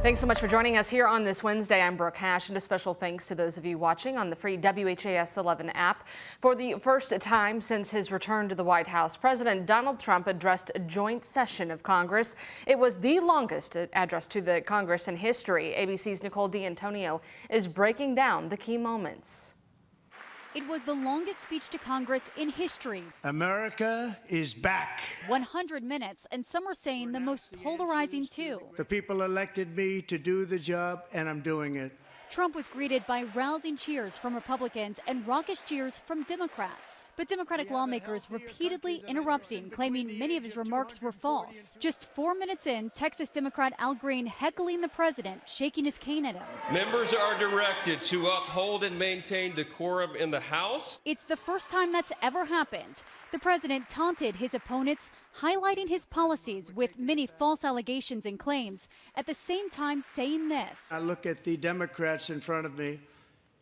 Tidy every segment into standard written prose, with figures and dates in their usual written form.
Thanks so much for joining us here on this Wednesday. I'm Brooke Hash, and a special thanks to those of you watching on the free WHAS11 app. For the first time since his return to the White House, President Donald Trump addressed a joint session of Congress. It was the longest address to the Congress in history. ABC's Nicole D'Antonio is breaking down the key moments. It was the longest speech to Congress in history. America is back. 100 minutes, and some are saying the most polarizing too. The people elected me to do the job, and I'm doing it. Trump was greeted by rousing cheers from Republicans and raucous cheers from Democrats. But Democratic lawmakers repeatedly interrupting, claiming many of his remarks were false. Just 4 minutes in, Texas Democrat Al Green heckling the president, shaking his cane at him. Members are directed to uphold and maintain decorum in the House. It's the first time that's ever happened. The president taunted his opponents, highlighting his policies with many false allegations and claims, at the same time saying this. I look at the Democrats in front of me,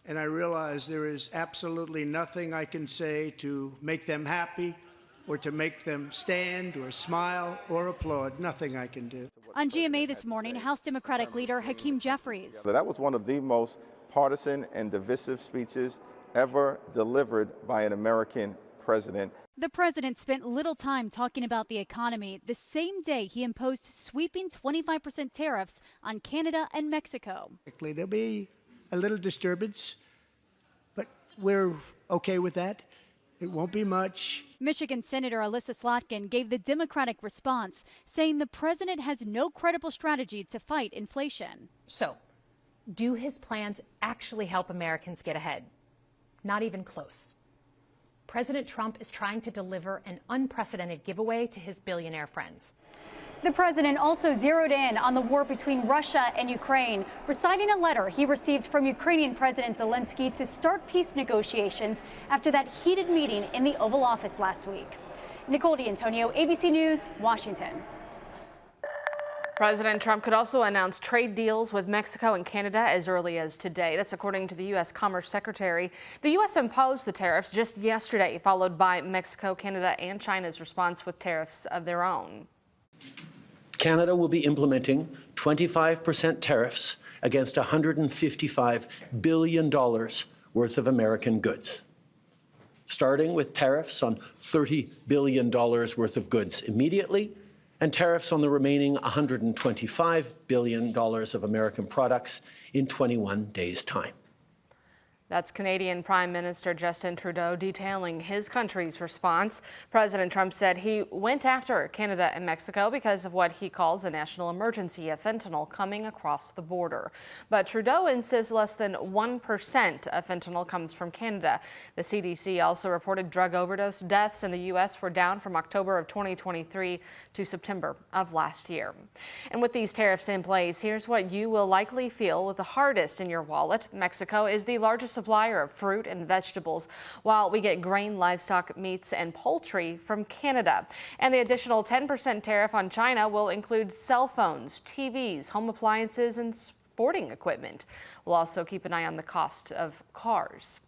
and I realize there is absolutely nothing I can say to make them happy or to make them stand or smile or applaud. Nothing I can do. On GMA this morning, House Democratic leader Hakeem Jeffries. So that was one of the most partisan and divisive speeches ever delivered by an American president. The president spent little time talking about the economy the same day he imposed sweeping 25% tariffs on Canada and Mexico. There'll be a little disturbance, but we're okay with that. It won't be much. Michigan Senator Alyssa Slotkin gave the Democratic response, saying the president has no credible strategy to fight inflation. So, do his plans actually help Americans get ahead? Not even close. President Trump is trying to deliver an unprecedented giveaway to his billionaire friends. The president also zeroed in on the war between Russia and Ukraine, reciting a letter he received from Ukrainian President Zelensky to start peace negotiations after that heated meeting in the Oval Office last week. Nicole D'Antonio, ABC News, Washington. President Trump could also announce trade deals with Mexico and Canada as early as today. That's according to the U.S. Commerce Secretary. The U.S. imposed the tariffs just yesterday, followed by Mexico, Canada, and China's response with tariffs of their own. Canada will be implementing 25% tariffs against $155 billion worth of American goods, starting with tariffs on $30 billion worth of goods immediately, and tariffs on the remaining $125 billion of American products in 21 days' time. That's Canadian Prime Minister Justin Trudeau detailing his country's response. President Trump said he went after Canada and Mexico because of what he calls a national emergency of fentanyl coming across the border. But Trudeau insists less than 1% of fentanyl comes from Canada. The CDC also reported drug overdose deaths in the U.S. were down from October of 2023 to September of last year. And with these tariffs in place, here's what you will likely feel the hardest in your wallet. Mexico is the largest supplier of fruit and vegetables, while we get grain, livestock, meats, and poultry from Canada. And the additional 10% tariff on China will include cell phones, TVs, home appliances, and sporting equipment. We'll also keep an eye on the cost of cars.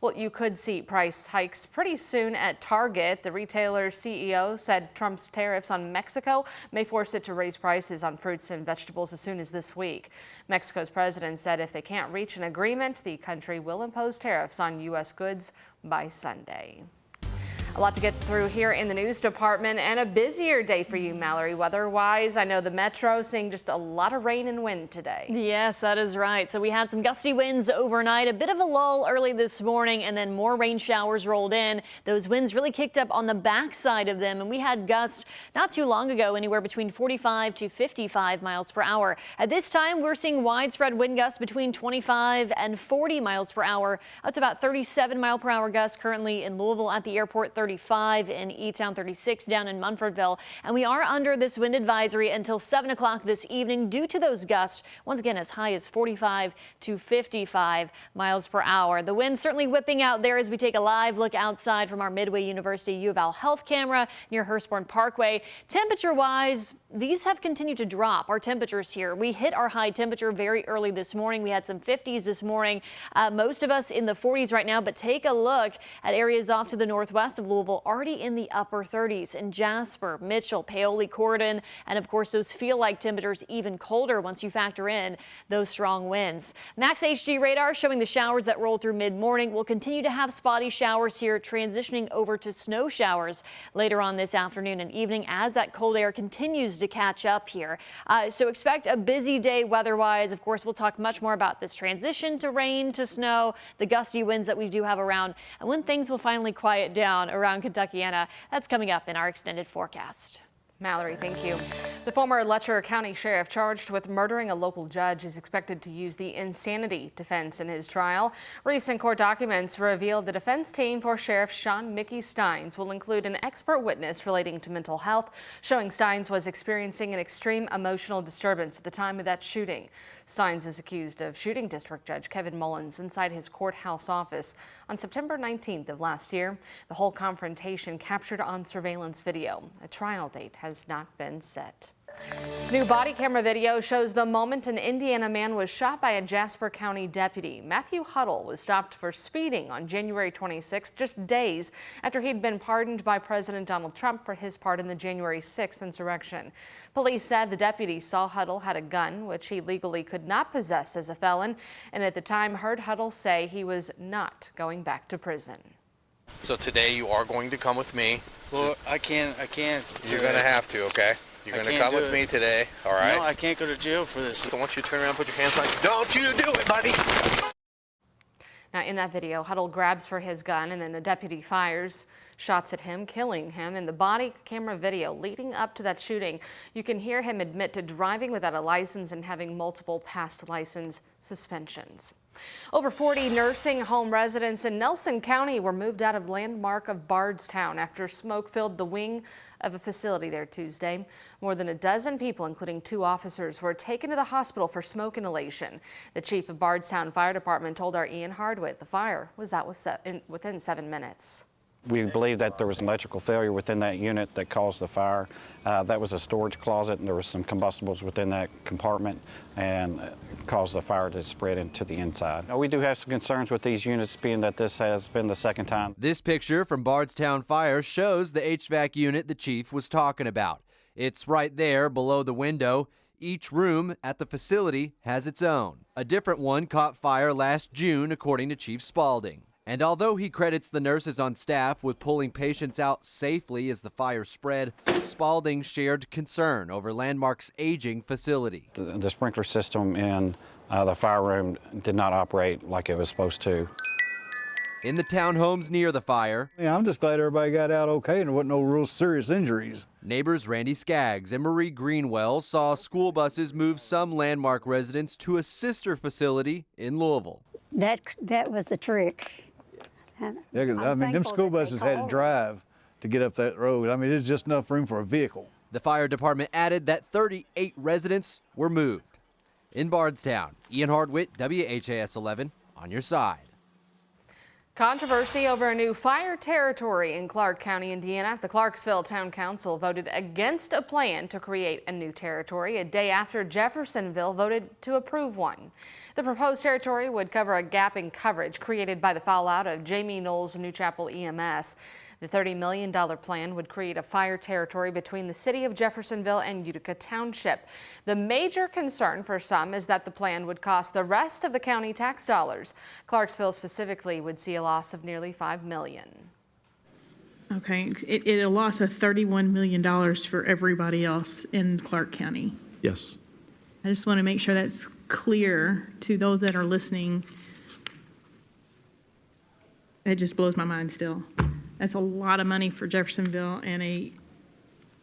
Well, you could see price hikes pretty soon at Target. The retailer's CEO said Trump's tariffs on Mexico may force it to raise prices on fruits and vegetables as soon as this week. Mexico's president said if they can't reach an agreement, the country will impose tariffs on U.S. goods by Sunday. A lot to get through here in the news department, and a busier day for you, Mallory. Weather-wise, I know the metro seeing just a lot of rain and wind today. Yes, that is right. So we had some gusty winds overnight, a bit of a lull early this morning, and then more rain showers rolled in. Those winds really kicked up on the backside of them, and we had gusts not too long ago, anywhere between 45 to 55 miles per hour. At this time, we're seeing widespread wind gusts between 25 and 40 miles per hour. That's about 37 mile per hour gusts currently in Louisville at the airport, 35 in E-Town, 36 down in Munfordville. And we are under this wind advisory until 7 o'clock this evening due to those gusts, once again as high as 45 to 55 miles per hour. The wind certainly whipping out there as we take a live look outside from our Midway University U of L health camera near Hurstbourne Parkway. Temperature-wise, these have continued to drop. Our temperatures here, we hit our high temperature very early this morning. We had some 50s this morning. Most of us in the 40s right now, but take a look at areas off to the northwest of Louisville already in the upper 30s. In Jasper, Mitchell, Paoli, Corydon, and of course those feel-like temperatures even colder once you factor in those strong winds. Max HD radar showing the showers that roll through mid-morning. We'll continue to have spotty showers here, transitioning over to snow showers later on this afternoon and evening as that cold air continues to catch up here. So expect a busy day weather-wise. Of course, we'll talk much more about this transition to rain to snow, the gusty winds that we do have around, and when things will finally quiet down around Kentuckiana. That's coming up in our extended forecast. Mallory, thank you. The former Letcher County Sheriff charged with murdering a local judge is expected to use the insanity defense in his trial. Recent court documents reveal the defense team for Sheriff Sean Mickey Steins will include an expert witness relating to mental health, showing Steins was experiencing an extreme emotional disturbance at the time of that shooting. Steins is accused of shooting District Judge Kevin Mullins inside his courthouse office on September 19th of last year. The whole confrontation captured on surveillance video. A trial date has not been set. New body camera video shows the moment an Indiana man was shot by a Jasper County deputy. Matthew Huddle was stopped for speeding on January 26th, just days after he'd been pardoned by President Donald Trump for his part in the January 6th insurrection. Police said the deputy saw Huddle had a gun, which he legally could not possess as a felon, and at the time heard Huddle say he was not going back to prison. So today you are going to come with me. Well, I can't. You're going to have to, okay? You're going to come with me today, all right? No, I can't go to jail for this. I want you to turn around and put your hands on. Don't you do it, buddy! Now, in that video, Huddle grabs for his gun and then the deputy fires shots at him, killing him. In the body camera video leading up to that shooting, you can hear him admit to driving without a license and having multiple past license suspensions. Over 40 nursing home residents in Nelson County were moved out of landmark of Bardstown after smoke filled the wing of a facility there Tuesday. More than a dozen people, including 2 officers, were taken to the hospital for smoke inhalation. The chief of Bardstown Fire Department told our Ian Hardwick the fire was out within 7 minutes. We believe that there was an electrical failure within that unit that caused the fire. That was a storage closet, and there was some combustibles within that compartment and caused the fire to spread into the inside. Now, we do have some concerns with these units, being that this has been the second time. This picture from Bardstown Fire shows the HVAC unit the chief was talking about. It's right there below the window. Each room at the facility has its own. A different one caught fire last June, according to Chief Spaulding. And although he credits the nurses on staff with pulling patients out safely as the fire spread, Spaulding shared concern over Landmark's aging facility. The sprinkler system in the fire room did not operate like it was supposed to. In the townhomes near the fire, yeah, I'm just glad everybody got out okay and there wasn't no real serious injuries. Neighbors Randy Skaggs and Marie Greenwell saw school buses move some Landmark residents to a sister facility in Louisville. That was the trick. Yeah, because I mean, them school buses had to drive to get up that road. I mean, there's just enough room for a vehicle. The fire department added that 38 residents were moved. In Bardstown, Ian Hardwick, WHAS11, on your side. Controversy over a new fire territory in Clark County, Indiana. The Clarksville Town Council voted against a plan to create a new territory a day after Jeffersonville voted to approve one. The proposed territory would cover a gap in coverage created by the fallout of Jamie Knowles' New Chapel EMS. The $30 million plan would create a fire territory between the city of Jeffersonville and Utica Township. The major concern for some is that the plan would cost the rest of the county tax dollars. Clarksville specifically would see a loss of nearly $5 million. Okay, it's a loss of $31 million for everybody else in Clark County. Yes. I just want to make sure that's clear to those that are listening. It just blows my mind still. That's a lot of money for Jeffersonville and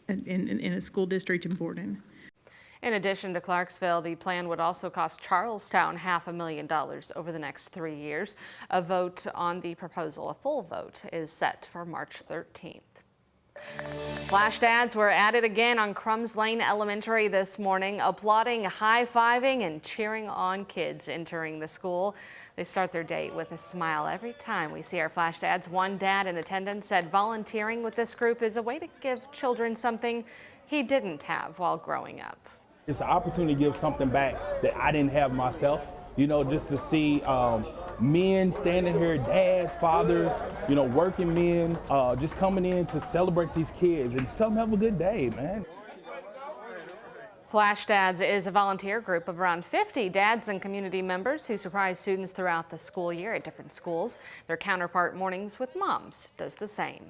in a school district in Borden. In addition to Clarksville, the plan would also cost Charlestown $500,000 over the next 3 years. A vote on the proposal, a full vote, is set for March 13th. Flash dads were added again on Crumbs Lane Elementary this morning, applauding, high-fiving, and cheering on kids entering the school. They start their day with a smile every time we see our flash dads. One dad in attendance said volunteering with this group is a way to give children something he didn't have while growing up. It's an opportunity to give something back that I didn't have myself. You know, just to see men standing here, dads, fathers, you know, working men, just coming in to celebrate these kids and tell them have a good day, man. Flash Dads is a volunteer group of around 50 dads and community members who surprise students throughout the school year at different schools. Their counterpart Mornings with Moms does the same.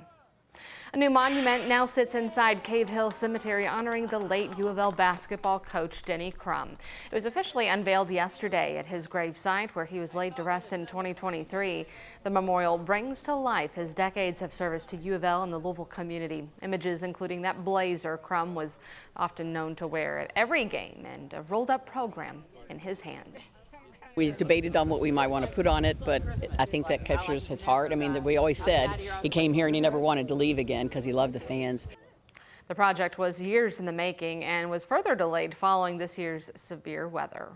A new monument now sits inside Cave Hill Cemetery honoring the late U of L basketball coach Denny Crum. It was officially unveiled yesterday at his gravesite where he was laid to rest in 2023. The memorial brings to life his decades of service to U of L and the Louisville community. Images including that blazer Crum was often known to wear at every game and a rolled up program in his hand. We debated on what we might want to put on it, but I think that captures his heart. I mean, we always said he came here and he never wanted to leave again because he loved the fans. The project was years in the making and was further delayed following this year's severe weather.